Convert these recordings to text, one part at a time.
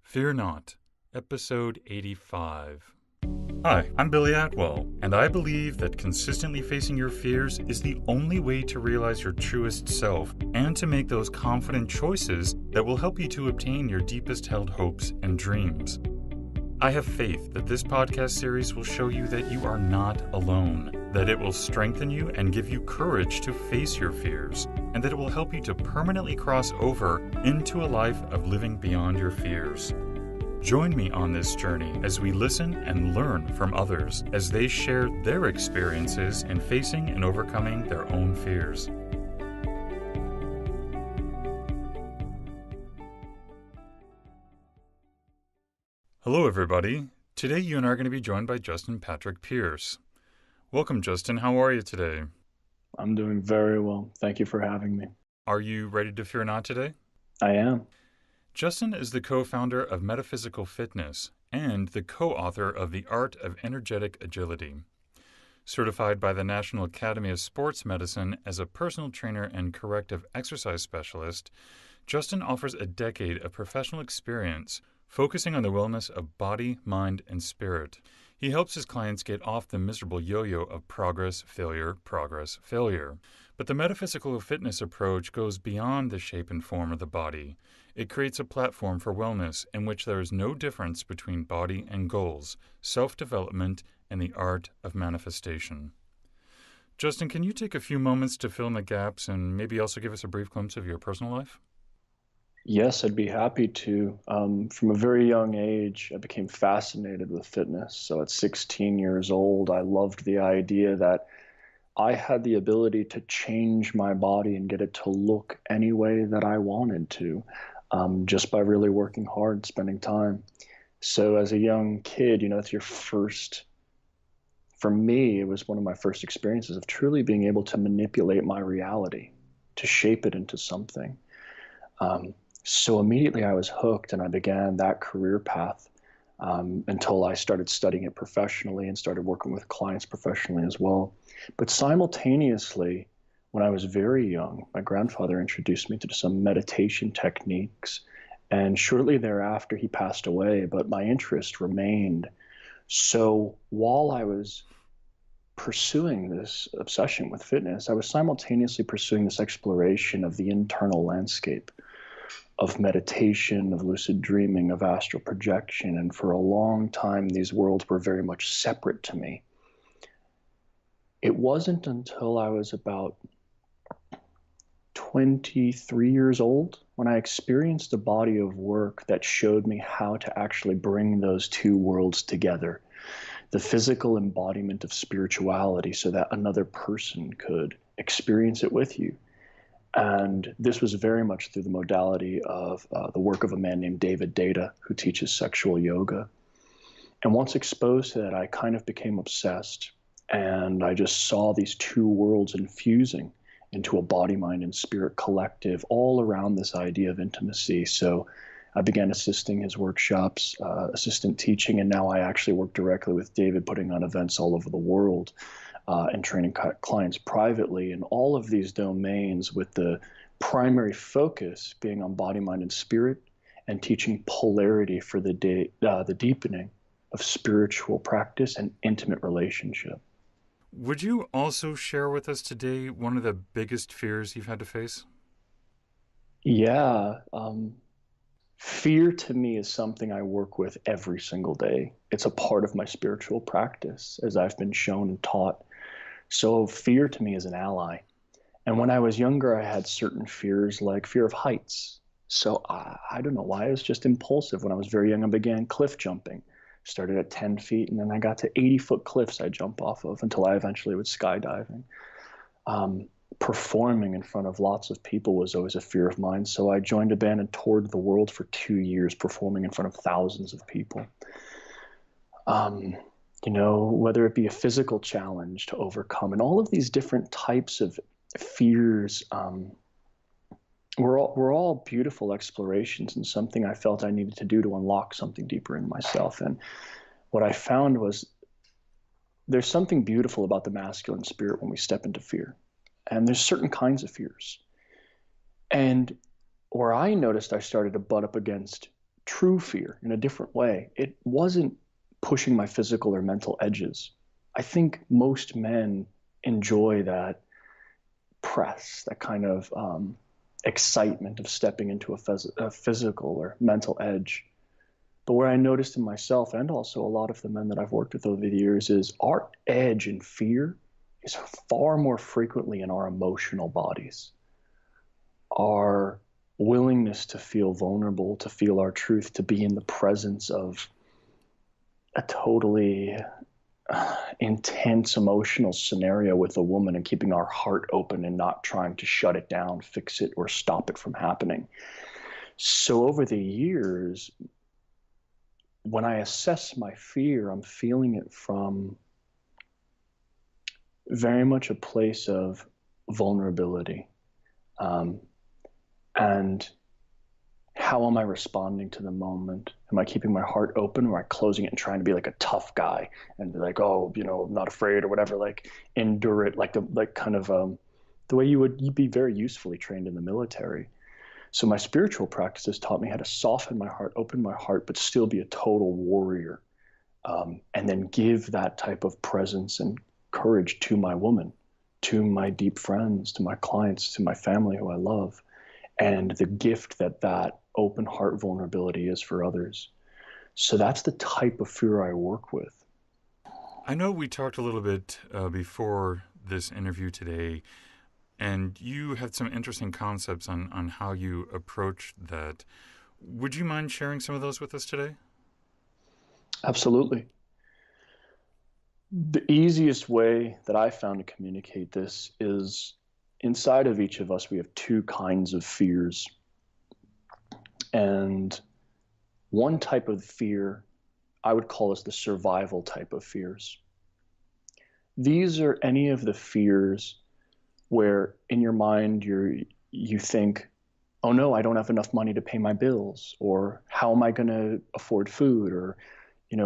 Fear Not, Episode 85. Hi, I'm Billy Atwell, and I believe that consistently facing your fears is the only way to realize your truest self and to make those confident choices that will help you to obtain your deepest held hopes and dreams. I have faith that this podcast series will show you that you are not alone, that it will strengthen you and give you courage to face your fears, and that it will help you to permanently cross over into a life of living beyond your fears. Join me on this journey as we listen and learn from others as they share their experiences in facing and overcoming their own fears. Hello, everybody. Today you and I are going to be joined by Justin Patrick Pierce. Welcome, Justin. How are you today? I'm doing very well. Thank you for having me. Are you ready to fear not today? I am. Justin is the co-founder of Metaphysical Fitness and the co-author of The Art of Energetic Agility. Certified by the National Academy of Sports Medicine as a personal trainer and corrective exercise specialist, Justin offers a decade of professional experience focusing on the wellness of body, mind, and spirit. He helps his clients get off the miserable yo-yo of progress, failure. But the metaphysical fitness approach goes beyond the shape and form of the body. It creates a platform for wellness in which there is no difference between body and goals, self-development, and the art of manifestation. Justin, can you take a few moments to fill in the gaps and maybe also give us a brief glimpse of your personal life? Yes, I'd be happy to. From a very young age, I became fascinated with fitness. So at 16 years old, I loved the idea that I had the ability to change my body and get it to look any way that I wanted to, just by really working hard, spending time. So as a young kid, it's your first, for me, it was one of my first experiences of truly being able to manipulate my reality, to shape it into something. So immediately I was hooked and I began that career path until I started studying it professionally and started working with clients professionally as well. But simultaneously, when I was very young, my grandfather introduced me to some meditation techniques. And shortly thereafter, he passed away, but my interest remained. So while I was pursuing this obsession with fitness, I was simultaneously pursuing this exploration of the internal landscape of meditation, of lucid dreaming, of astral projection. And for a long time, these worlds were very much separate to me. It wasn't until I was about 23 years old when I experienced a body of work that showed me how to actually bring those two worlds together. The physical embodiment of spirituality so that another person could experience it with you. And this was very much through the modality of the work of a man named David Data, who teaches sexual yoga. And once exposed to that, I kind of became obsessed. And I just saw these two worlds infusing into a body, mind, and spirit collective all around this idea of intimacy. So I began assisting his workshops, assistant teaching, and now I actually work directly with David, putting on events all over the world. And training clients privately in all of these domains, with the primary focus being on body, mind, and spirit, and teaching polarity for the deepening of spiritual practice and intimate relationship. Would you also share with us today one of the biggest fears you've had to face? Yeah. Fear to me is something I work with every single day. It's a part of my spiritual practice, as I've been shown and taught. So fear to me is an ally. And when I was younger, I had certain fears, like fear of heights. So I don't know why, I was just impulsive. When I was very young, I began cliff jumping. Started at 10 feet, and then I got to 80-foot cliffs I'd jump off of until I eventually was skydiving. Performing in front of lots of people was always a fear of mine. So I joined a band and toured the world for 2 years, performing in front of thousands of people. Whether it be a physical challenge to overcome, and all of these different types of fears, were all beautiful explorations and something I felt I needed to do to unlock something deeper in myself. And what I found was there's something beautiful about the masculine spirit when we step into fear. And there's certain kinds of fears. And where I noticed I started to butt up against true fear in a different way. It wasn't pushing my physical or mental edges. I think most men enjoy that press, that kind of excitement of stepping into a physical or mental edge. But where I noticed in myself and also a lot of the men that I've worked with over the years is our edge and fear is far more frequently in our emotional bodies. Our willingness to feel vulnerable, to feel our truth, to be in the presence of a totally intense emotional scenario with a woman and keeping our heart open and not trying to shut it down, fix it, or stop it from happening. So over the years, when I assess my fear, I'm feeling it from very much a place of vulnerability. And how am I responding to the moment? Am I keeping my heart open, or am I closing it and trying to be like a tough guy and be like, oh, I'm not afraid or whatever, like endure it, like the way you'd be very usefully trained in the military. So my spiritual practices taught me how to soften my heart, open my heart, but still be a total warrior, and then give that type of presence and courage to my woman, to my deep friends, to my clients, to my family who I love, and the gift that open heart vulnerability is for others. So that's the type of fear I work with. I know we talked a little bit before this interview today, and you had some interesting concepts on how you approach that. Would you mind sharing some of those with us today? Absolutely. The easiest way that I found to communicate this is inside of each of us, we have two kinds of fears. And one type of fear I would call as the survival type of fears. These are any of the fears where in your mind you think, oh no, I don't have enough money to pay my bills, or how am I going to afford food, or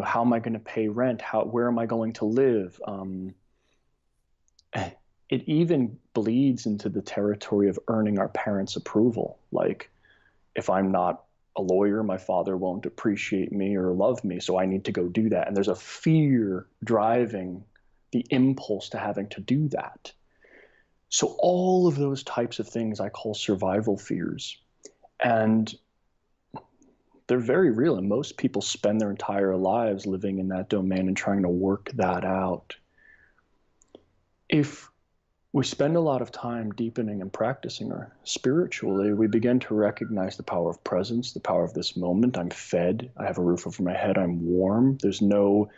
how am I going to pay rent? Where am I going to live? It even bleeds into the territory of earning our parents' approval. Like, if I'm not a lawyer, my father won't appreciate me or love me, so I need to go do that. And there's a fear driving the impulse to having to do that. So all of those types of things I call survival fears. And they're very real. And most people spend their entire lives living in that domain and trying to work that out. If we spend a lot of time deepening and practicing our spiritually, we begin to recognize the power of presence, the power of this moment. I'm fed, I have a roof over my head, I'm warm. There's no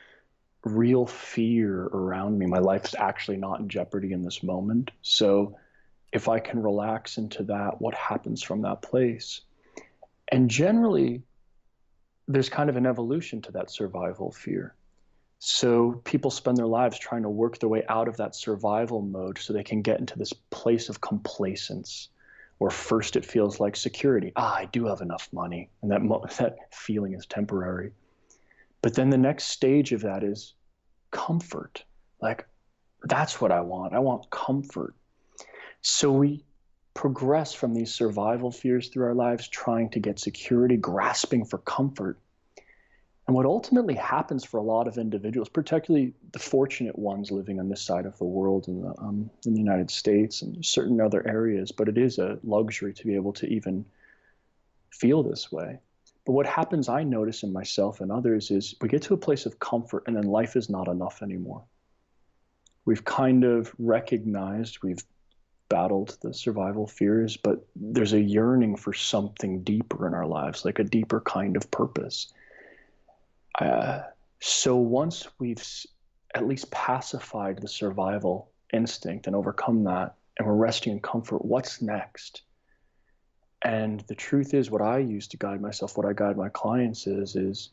real fear around me. My life's actually not in jeopardy in this moment. So if I can relax into that, what happens from that place? And generally, there's kind of an evolution to that survival fear. So people spend their lives trying to work their way out of that survival mode so they can get into this place of complacence, where first it feels like security. I do have enough money. And that feeling is temporary. But then the next stage of that is comfort. Like, that's what I want. I want comfort. So we progress from these survival fears through our lives, trying to get security, grasping for comfort. And what ultimately happens for a lot of individuals, particularly the fortunate ones living on this side of the world in the United States and certain other areas, but it is a luxury to be able to even feel this way. But what happens, I notice in myself and others, is we get to a place of comfort and then life is not enough anymore. We've kind of recognized, we've battled the survival fears, but there's a yearning for something deeper in our lives, like a deeper kind of purpose. So once we've at least pacified the survival instinct and overcome that, and we're resting in comfort, what's next? And the truth is, what I use to guide myself, what I guide my clients is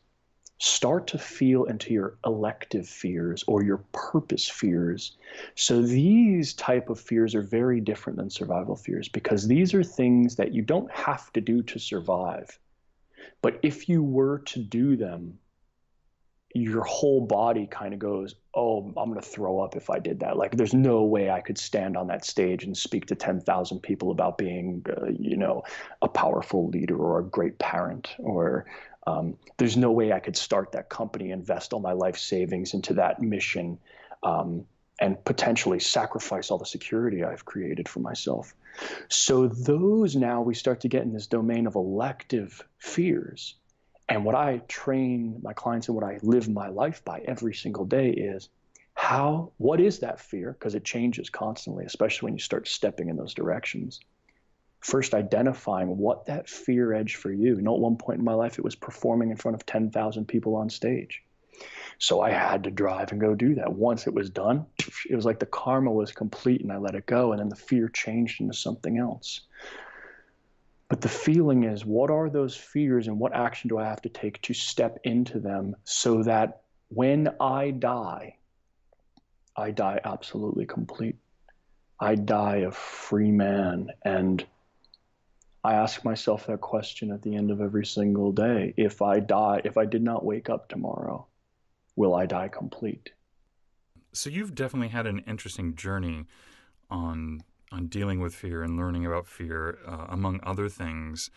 start to feel into your elective fears or your purpose fears. So these type of fears are very different than survival fears, because these are things that you don't have to do to survive. But if you were to do them, your whole body kind of goes, oh, I'm going to throw up if I did that. Like, there's no way I could stand on that stage and speak to 10,000 people about being, a powerful leader or a great parent or There's no way I could start that company, invest all my life savings into that mission, and potentially sacrifice all the security I've created for myself. So those now we start to get in this domain of elective fears. And what I train my clients and what I live my life by every single day is what is that fear? Because it changes constantly, especially when you start stepping in those directions. First, identifying what that fear edge for you. At one point in my life, it was performing in front of 10,000 people on stage. So I had to drive and go do that. Once it was done, it was like the karma was complete and I let it go. And then the fear changed into something else. But the feeling is, what are those fears and what action do I have to take to step into them so that when I die absolutely complete. I die a free man. And I ask myself that question at the end of every single day. If I did not wake up tomorrow, will I die complete? So you've definitely had an interesting journey on dealing with fear and learning about fear, among other things.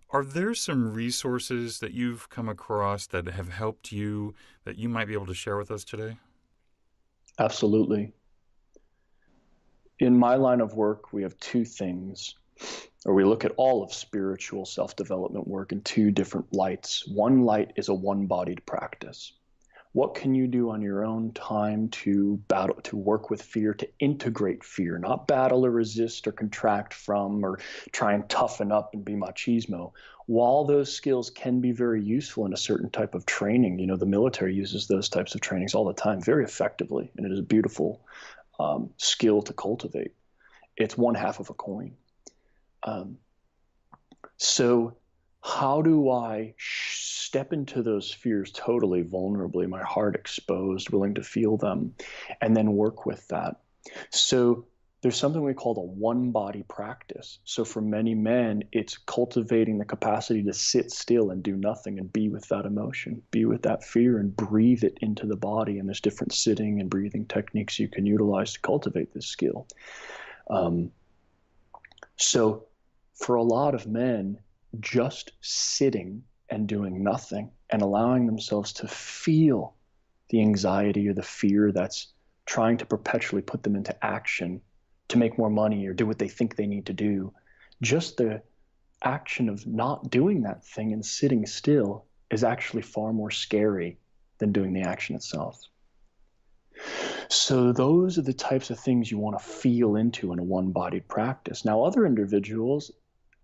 Are there some resources that you've come across that have helped you that you might be able to share with us today? Absolutely. In my line of work, we have two things, or we look at all of spiritual self-development work in two different lights. One light is a one-bodied practice. What can you do on your own time to work with fear, to integrate fear, not battle or resist or contract from or try and toughen up and be machismo? While those skills can be very useful in a certain type of training, the military uses those types of trainings all the time very effectively, and it is a beautiful skill to cultivate. It's one half of a coin. So how do I step into those fears totally vulnerably, my heart exposed, willing to feel them, and then work with that? So there's something we call the one body practice. So for many men, it's cultivating the capacity to sit still and do nothing and be with that emotion, be with that fear and breathe it into the body. And there's different sitting and breathing techniques you can utilize to cultivate this skill. So for a lot of men, just sitting and doing nothing and allowing themselves to feel the anxiety or the fear that's trying to perpetually put them into action to make more money or do what they think they need to do, just the action of not doing that thing and sitting still is actually far more scary than doing the action itself. So those are the types of things you want to feel into in a one-bodied practice. Now, other individuals,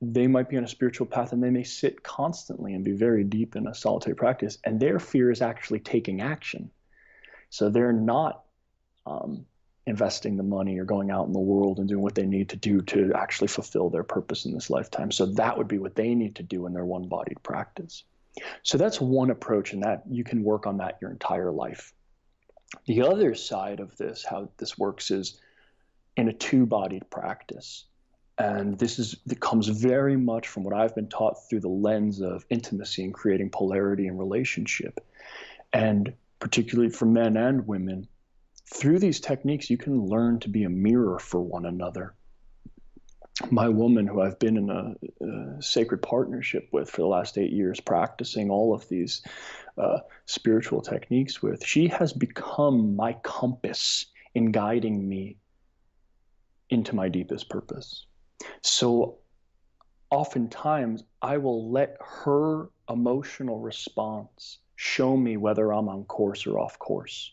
they might be on a spiritual path and they may sit constantly and be very deep in a solitary practice, and their fear is actually taking action. So they're not investing the money or going out in the world and doing what they need to do to actually fulfill their purpose in this lifetime. So that would be what they need to do in their one-bodied practice. So that's one approach, and that you can work on that your entire life. The other side of this, how this works, is in a two-bodied practice. And it comes very much from what I've been taught through the lens of intimacy and creating polarity in relationship. And particularly for men and women, through these techniques, you can learn to be a mirror for one another. My woman, who I've been in a sacred partnership with for the last 8 years, practicing all of these spiritual techniques with, she has become my compass in guiding me into my deepest purpose. So oftentimes I will let her emotional response show me whether I'm on course or off course,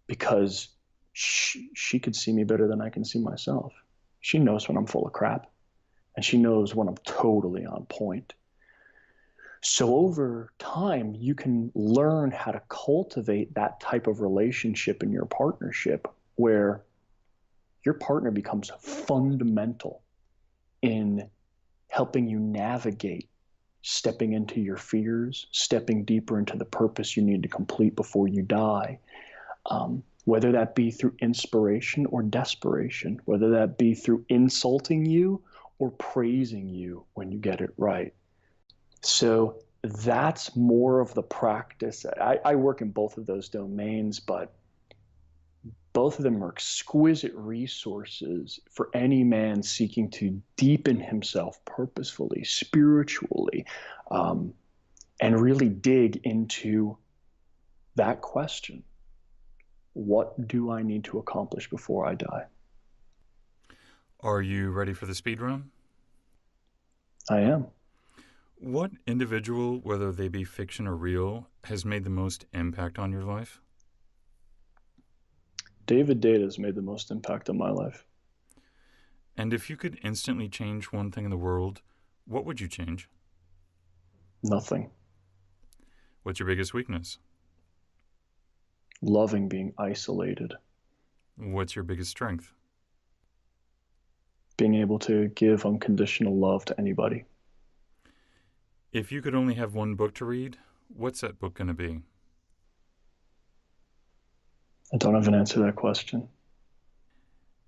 because she could see me better than I can see myself. She knows when I'm full of crap, and she knows when I'm totally on point. So over time, you can learn how to cultivate that type of relationship in your partnership where your partner becomes fundamental in helping you navigate stepping into your fears, stepping deeper into the purpose you need to complete before you die. Whether that be through inspiration or desperation, whether that be through insulting you or praising you when you get it right. So that's more of the practice. I work in both of those domains, but both of them are exquisite resources for any man seeking to deepen himself purposefully, spiritually, and really dig into that question. What do I need to accomplish before I die? Are you ready for the speed run? I am. What individual, whether they be fiction or real, has made the most impact on your life? David Data has made the most impact on my life. And if you could instantly change one thing in the world, what would you change? Nothing. What's your biggest weakness? Loving being isolated. What's your biggest strength? Being able to give unconditional love to anybody. If you could only have one book to read, what's that book going to be? I don't have an answer to that question.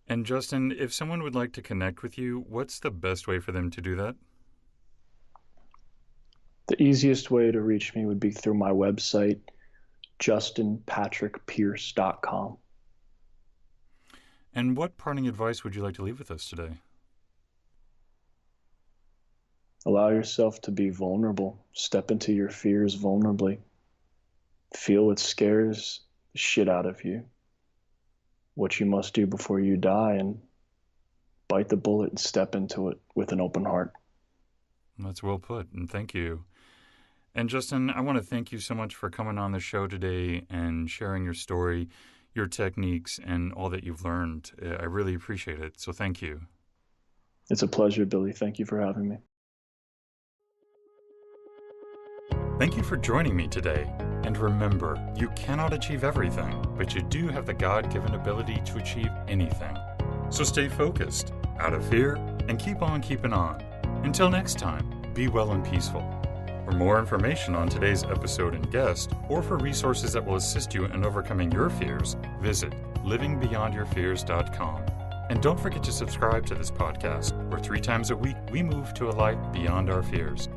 And Justin, if someone would like to connect with you, what's the best way for them to do that? The easiest way to reach me would be through my website, justinpatrickpierce.com. And what parting advice would you like to leave with us today? Allow yourself to be vulnerable. Step into your fears vulnerably. Feel what scares the shit out of you. What you must do before you die, and bite the bullet and step into it with an open heart. That's well put, and thank you. And Justin, I want to thank you so much for coming on the show today and sharing your story, your techniques, and all that you've learned. I really appreciate it, so thank you. It's a pleasure, Billy. Thank you for having me. Thank you for joining me today. And remember, you cannot achieve everything, but you do have the God-given ability to achieve anything. So stay focused, out of fear, and keep on keeping on. Until next time, be well and peaceful. For more information on today's episode and guest, or for resources that will assist you in overcoming your fears, visit livingbeyondyourfears.com. And don't forget to subscribe to this podcast, where 3 times a week we move to a life beyond our fears.